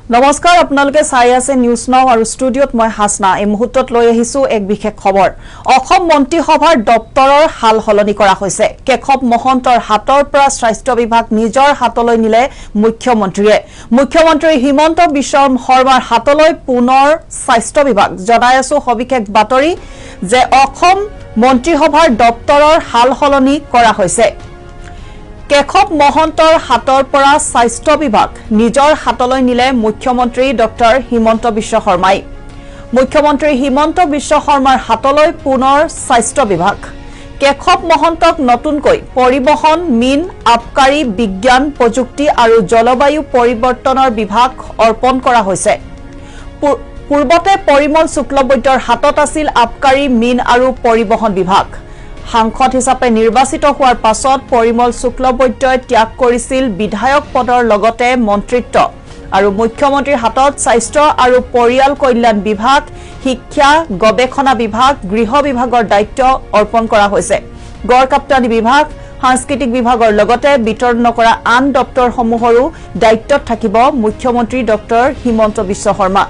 নমস্কাৰ আপোনালোকে চাই আছে নিউজ নাও আৰু ষ্টুডিঅত মই হাসনা এই মুহূৰ্তত লৈ আহিছো এক বিশেষ খবৰ অসম মন্ত্ৰীসভাৰ দপ্তৰৰ হাল হলনি কৰা হৈছে কেশৱ মহন্তৰ হাতৰ পৰা স্বাস্থ্য বিভাগ নিজৰ হাতলৈ নিলে মুখ্যমন্ত্ৰী হিমন্ত বিশ্ব শৰ্মাৰ হাতলৈ পুনৰ স্বাস্থ্য বিভাগ জনাই আছো সবিশেষ বাতৰি যে অসম মন্ত্ৰীসভাৰ দপ্তৰৰ হাল হলনি কৰা হৈছে কেশৱ মহন্তৰ হাতৰ পৰা স্বাস্থ্য বিভাগ নিজৰ হাতলৈ নিলে মুখ্যমন্ত্ৰী ডক্টৰ হিমন্ত বিশ্ব শৰ্মাই মুখ্যমন্ত্ৰী হিমন্ত বিশ্ব শৰ্মাৰ হাতলৈ পুনৰ স্বাস্থ্য বিভাগ কেশৱ মহন্তক নতুনকৈ পৰিবহণ মীন আবকাৰী বিজ্ঞান প্ৰযুক্তি আৰু জলবায়ু পৰিৱৰ্তনৰ বিভাগ অৰ্পণ কৰা হৈছে পূৰ্বতে পৰিমল শুক্লবৈদ্যৰ হাতত আছিল আবকাৰী মীন আৰু পৰিবহণ বিভাগ সাংসদ হিচাপে নিৰ্বাচিত হোৱাৰ পাছত পৰিমল শুক্লবৈদ্যই ত্যাগ কৰিছিল বিধায়ক পদৰ লগতে মন্ত্ৰিত্ব আৰু মুখ্যমন্ত্ৰীৰ হাতত স্বাস্থ্য আৰু পৰিয়াল কল্যাণ বিভাগ শিক্ষা গৱেষণা বিভাগ গৃহ বিভাগৰ দায়িত্ব অৰ্পণ কৰা হৈছে গড়কাপ্তানি বিভাগ সাংস্কৃতিক বিভাগৰ লগতে বিতৰণ কৰা আন দপ্তৰসমূহৰো দায়িত্বত থাকিব মুখ্যমন্ত্ৰী ডক্টৰ হিমন্ত বিশ্ব শৰ্মা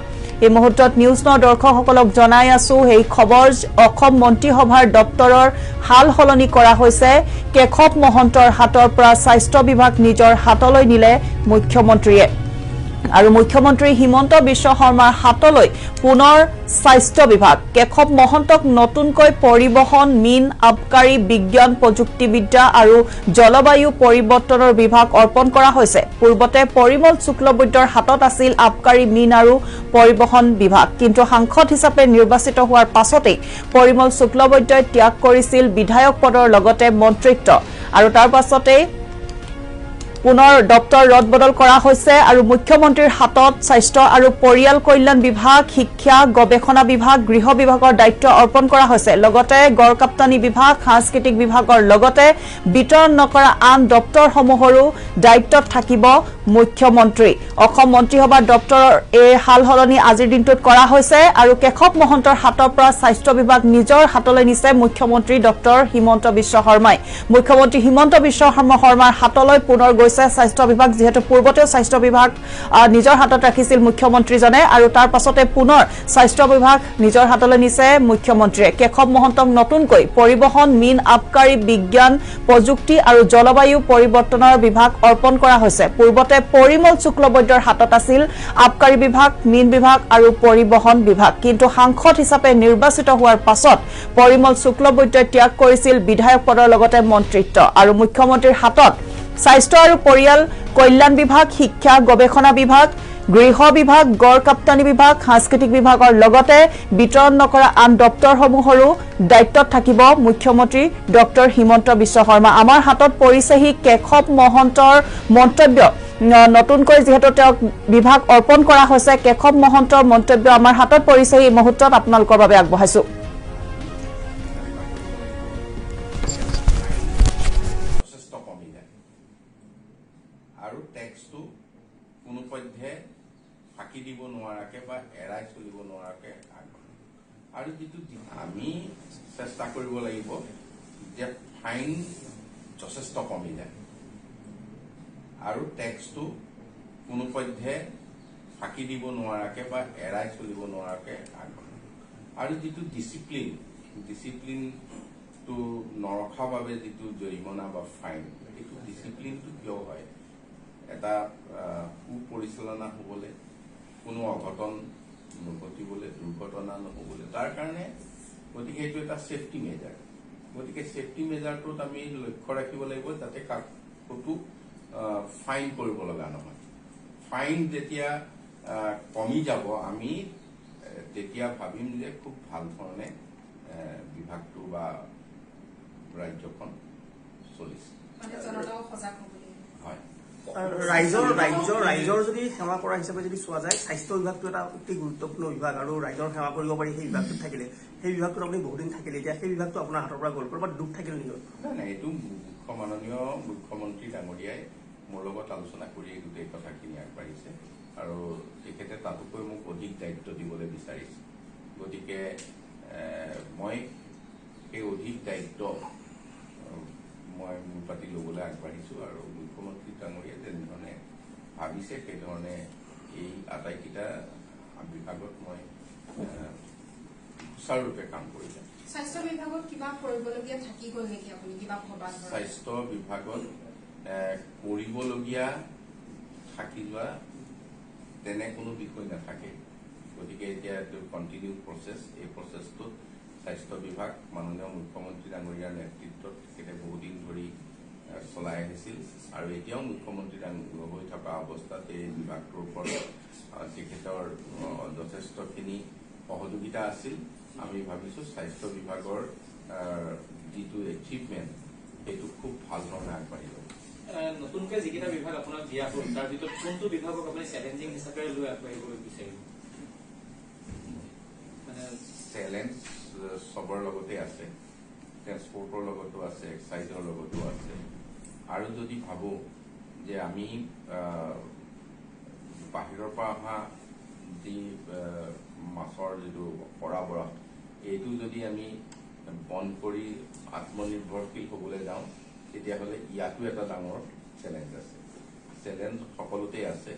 এই মুহূৰ্তত নিউজ নাও দৰ্শকসকলক জনাই আছো এই খবৰ অসম মন্ত্ৰীসভাৰ দপ্তৰৰ হাল হলনি কৰা হৈছে কেশৱ মহন্তৰ হাতৰ পৰা স্বাস্থ্য বিভাগ নিজৰ হাতলৈ নিলে মুখ্যমন্ত্ৰীয়ে আৰু মুখ্যমন্ত্ৰী হিমন্ত বিশ্ব শৰ্মাৰ হাতলৈ পুনৰ স্বাস্থ্য বিভাগ কেশৱ মহন্তক নতুনকৈ পৰিবহণ মীন আবকাৰী বিজ্ঞান প্ৰযুক্তিবিদ্যা আৰু জলবায়ু পৰিৱৰ্তনৰ বিভাগ অৰ্পণ কৰা হৈছে পূৰ্বতে পৰিমল শুক্লবৈদ্যৰ হাতত আছিল আবকাৰী মীন আৰু পৰিবহণ বিভাগ কিন্তু সাংসদ হিচাপে নিৰ্বাচিত হোৱাৰ পাছতেই পৰিমল শুক্লবৈদ্যই ত্যাগ কৰিছিল বিধায়ক পদৰ লগতে মন্ত্ৰিত্ব আৰু তাৰ পাছতেই পুনৰ দপ্তৰ ৰদবদল কৰা হৈছে আৰু মুখ্যমন্ত্ৰীৰ হাতত স্বাস্থ্য আৰু পৰিয়াল কল্যাণ বিভাগ শিক্ষা গৱেষণা বিভাগ গৃহ বিভাগৰ দায়িত্ব অৰ্পণ কৰা হৈছে লগতে গড়কাপ্তানি বিভাগ সাংস্কৃতিক বিভাগৰ লগতে বিতৰণ কৰা আন দপ্তৰসমূহৰো দায়িত্বত থাকিব মুখ্যমন্ত্ৰী অসম মন্ত্ৰীসভাৰ দপ্তৰৰ এই হাল হলনি আজিৰ দিনটোত কৰা হৈছে আৰু কেশৱ মহন্তৰ হাতৰ পৰা স্বাস্থ্য বিভাগ নিজৰ হাতলৈ নিছে মুখ্যমন্ত্ৰী ডক্টৰ হিমন্ত বিশ্ব শৰ্মাই মুখ্যমন্ত্ৰী হিমন্ত বিশ্ব শৰ্মাৰ হাতলৈ পুনৰ স্বাস্থ্য বিভাগ যেহেতু পূৰ্বতে স্বাস্থ্য বিভাগ নিজৰ হাতত ৰাখিছিল মুখ্যমন্ত্ৰীজনে আৰু তাৰ পাছতে পুনৰ স্বাস্থ্য বিভাগ নিজৰ হাতলৈ নিছে মুখ্যমন্ত্ৰীয়ে কেশৱ মহন্তক নতুনকৈ পৰিবহণ মীন আবকাৰী বিজ্ঞান প্ৰযুক্তি আৰু জলবায়ু পৰিৱৰ্তনৰ বিভাগ অৰ্পণ কৰা হৈছে পূৰ্বতে পৰিমল শুক্লবৈদ্যৰ হাতত আছিল আবকাৰী বিভাগ মীন বিভাগ আৰু পৰিবহণ বিভাগ কিন্তু সাংসদ হিচাপে নিৰ্বাচিত হোৱাৰ পাছত পৰিমল শুক্লবৈদ্যই ত্যাগ কৰিছিল বিধায়ক পদৰ লগতে মন্ত্ৰিত্ব আৰু মুখ্যমন্ত্ৰীৰ হাতত স্বাস্থ্য আৰু পৰিয়াল কল্যাণ বিভাগ শিক্ষা গৱেষণা বিভাগ গৃহ বিভাগ গড়কাপ্তানি বিভাগ সাংস্কৃতিক বিভাগৰ লগতে বিতৰণ কৰা আন দপ্তৰসমূহৰো দায়িত্বত থাকিব মুখ্যমন্ত্ৰী ডক্টৰ হিমন্ত বিশ্ব শৰ্মা আমাৰ হাতত পৰিছেহি কেশৱ মহন্তৰ মন্তব্য নতুনকৈ যেহেতু তেওঁক বিভাগ অৰ্পণ কৰা হৈছে কেশৱ মহন্তৰ মন্তব্য আমাৰ হাতত পৰিছেহি এই মুহূৰ্তত আপোনালোকৰ বাবে আগবঢ়াইছো আৰু টেক্সটো কোনো পধ্যে ফাঁকি দিব নোৱাৰাকে বা এৰাই চলিব নোৱাৰাকে আৰু যিটো আমি চেষ্টা কৰিব লাগিব যে ফাইন যথেষ্ট কমি যায় আৰু টেক্সটো কোনো পধ্যে ফাঁকি দিব নোৱাৰাকে বা এৰাই চলিব নোৱাৰাকে আৰু যিটো ডিচিপ্লিনটো নৰখাৰ বাবে যিটো জৰিমনা বা ফাইন সেইটো ডিচিপ্লিনটো কিয় হয় এটা সুপৰিচালনা হ'বলৈ কোনো অঘটন নঘটিবলৈ দুৰ্ঘটনা নহ'বলৈ তাৰ কাৰণে গতিকে এইটো এটা ছেফটি মেজাৰ গতিকে ছেফটি মেজাৰটোত আমি লক্ষ্য ৰাখিব লাগিব যাতে ক'তো ফাইন কৰিব লগা নহয় ফাইন যেতিয়া কমি যাব আমি তেতিয়া ভাবিম যে খুব ভাল ধৰণে বিভাগটো বা ৰাজ্যখন চলিছে হয় ৰাইজৰ যদি সেৱা কৰা হিচাপে যদি চোৱা যায় স্বাস্থ্য বিভাগটো এটা অতি গুৰুত্বপূৰ্ণ বিভাগ আৰু ৰাইজৰ সেৱা কৰিব পাৰি সেই বিভাগটোত থাকিলে সেই বিভাগটোত আপুনি বহুদিন থাকিলে এতিয়া সেই বিভাগটো আপোনাৰ হাতৰ পৰা গ'ল ক'ৰবাত দুখ থাকিল নেকি নাই এইটো মাননীয় মুখ্যমন্ত্ৰী ডাঙৰীয়াই মোৰ লগত আলোচনা কৰি গোটেই কথাখিনি আগবাঢ়িছে আৰু তেখেতে তাতোকৈ মোক অধিক দায়িত্ব দিবলৈ বিচাৰিছে গতিকে মই সেই অধিক দায়িত্ব মই মূৰ পাতি ল'বলৈ আগবাঢ়িছো আৰু মুখ্যমন্ত্ৰী ডাঙৰীয়াই যেনেধৰণে ভাবিছে সেইধৰণে এই আটাইকেইটা বিভাগত মই সুচাৰুৰূপে কাম কৰি যাম। স্বাস্থ্য বিভাগত কিবা কৰিবলগীয়া থাকি গ'ল নেকি আপুনি কিবা ভবা? স্বাস্থ্য বিভাগত কৰিবলগীয়া থাকি যোৱা তেনে কোনো বিষয় নাথাকে। গতিকে এতিয়া এইটো কণ্টিনিউ প্ৰচেছ। এই প্ৰচেছটোত স্বাস্থ্য বিভাগ মাননীয় মুখ্যমন্ত্ৰী ডাঙৰীয়াৰ নেতৃত্বত তেখেতে বহুদিন ধৰি চলাই আহিছিল আৰু এতিয়াও মুখ্যমন্ত্ৰী হৈ থকা অৱস্থাত এই বিভাগটোৰ ওপৰত তেখেতৰ যথেষ্টখিনি সহযোগিতা আছিল। আমি ভাবিছোঁ স্বাস্থ্য বিভাগৰ যিটো এচিভমেণ্ট সেইটো খুব ভাল ধৰণে আগবাঢ়িব। নতুনকৈ যিকেইটা বিভাগ আপোনাক দিয়া হ'ল তাৰ ভিতৰত কোনটো বিভাগক আপুনি চেলেঞ্জিং হিচাপে লৈ আগবাঢ়িব বিচাৰিব? চেলেঞ্জ চবৰ লগতে আছে, ট্ৰেন্সপৰ্টৰ লগতো আছে, এক্সাইজৰ লগতো আছে। আৰু যদি ভাবোঁ যে আমি বাহিৰৰ পৰা অহা যি মাছৰ যিটো সৰবৰাহ এইটো যদি আমি বন্ধ কৰি আত্মনিৰ্ভৰশীল হ'বলৈ যাওঁ তেতিয়াহ'লে ইয়াতো এটা ডাঙৰ চেলেঞ্জ আছে। চেলেঞ্জ সকলোতে আছে।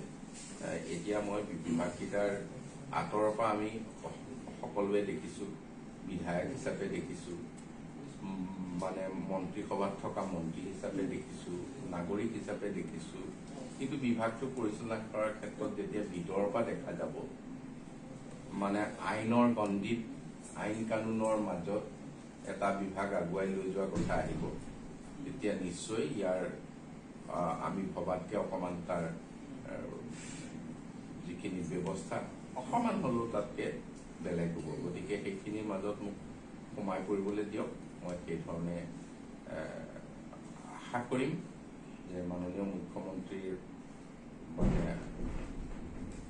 এতিয়া মই বিভাগকেইটাৰ আঁতৰৰ পৰা আমি সকলোৱে দেখিছোঁ, বিধায়ক হিচাপে দেখিছোঁ, মানে মন্ত্ৰীসভাত থকা মন্ত্ৰী হিচাপে দেখিছোঁ, নাগৰিক হিচাপে দেখিছোঁ। কিন্তু বিভাগটো পৰিচালনা কৰাৰ ক্ষেত্ৰত যেতিয়া ভিতৰৰ পৰা দেখা যাব, মানে আইনৰ গণ্ডিত আইন কানুনৰ মাজত এটা বিভাগ আগুৱাই লৈ যোৱাৰ কথা আহিব, তেতিয়া নিশ্চয় ইয়াৰ আমি ভবাতকৈ অকণমান তাৰ যিখিনি ব্যৱস্থা অকণমান হ'লেও তাতকৈ বেলেগ হ'ব। গতিকে সেইখিনিৰ মাজত মোক সোমাই পৰিবলৈ দিয়ক। মই সেইধৰণে আশা কৰিম যে মাননীয় মুখ্যমন্ত্ৰীৰ মানে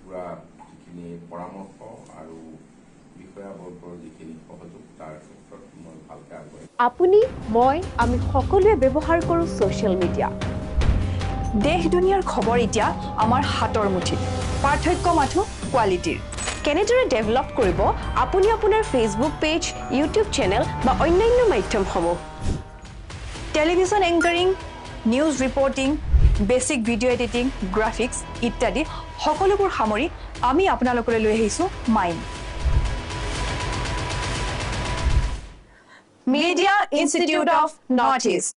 পুৰা যিখিনি পৰামৰ্শ আৰু বিষয়াবৰ্গৰ যিখিনি সহযোগ তাৰ ক্ষেত্ৰত মই ভালকৈ আগুৱাই। আপুনি মই আমি সকলোৱে ব্যৱহাৰ কৰোঁ ছ'চিয়েল মিডিয়া। দেশ দুনিয়াৰ খবৰ এতিয়া আমাৰ হাতৰ মুঠিত। পাৰ্থক্য মাথো কোৱালিটিৰ। কেনেদৰে ডেভেলপ কৰিব আপুনি আপোনাৰ ফেচবুক পেজ, ইউটিউব চেনেল বা অন্যান্য মাধ্যমসমূহ? Television anchoring, news reporting, basic video' editing, graphics ইত্যাদি সকলোবোৰ সামৰি আমি আপোনালোকলৈ লৈ আহিছোঁ Mind Media Institute of North east.